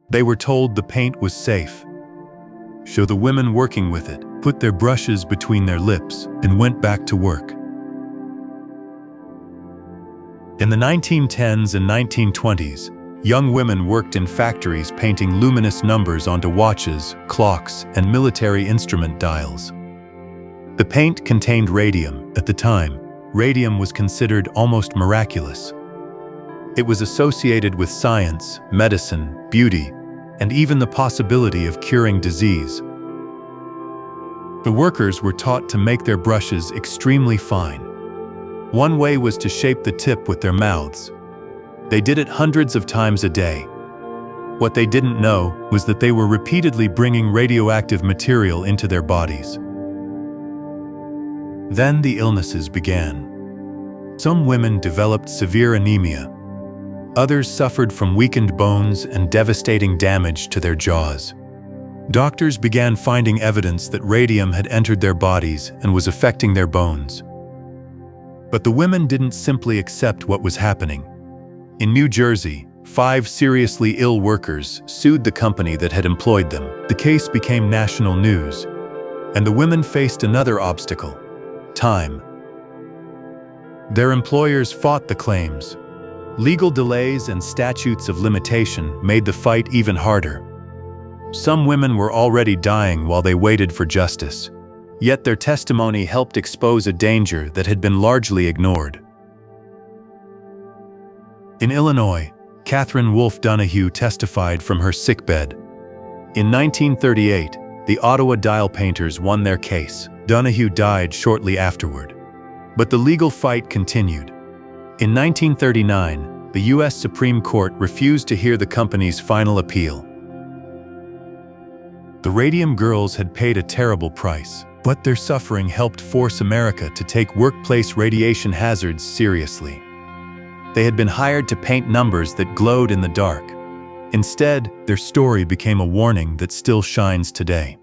They were told the paint was safe. So the women working with it put their brushes between their lips and went back to work. In the 1910s and 1920s, young women worked in factories painting luminous numbers onto watches, clocks, and military instrument dials. The paint contained radium. At the time, radium was considered almost miraculous. It was associated with science, medicine, beauty, and even the possibility of curing disease. The workers were taught to make their brushes extremely fine. One way was to shape the tip with their mouths. They did it hundreds of times a day. What they didn't know was that they were repeatedly bringing radioactive material into their bodies. Then the illnesses began. Some women developed severe anemia. Others suffered from weakened bones and devastating damage to their jaws. Doctors began finding evidence that radium had entered their bodies and was affecting their bones. But the women didn't simply accept what was happening. In New Jersey, 5 seriously ill workers sued the company that had employed them. The case became national news, and the women faced another obstacle: time. Their employers fought the claims. Legal delays and statutes of limitation made the fight even harder. Some women were already dying while they waited for justice, yet their testimony helped expose a danger that had been largely ignored. In Illinois, Catherine Wolfe Donahue testified from her sickbed. In 1938, the Ottawa dial painters won their case. Donahue died shortly afterward. But the legal fight continued. In 1939, the U.S. Supreme Court refused to hear the company's final appeal. The Radium Girls had paid a terrible price, but their suffering helped force America to take workplace radiation hazards seriously. They had been hired to paint numbers that glowed in the dark. Instead, their story became a warning that still shines today.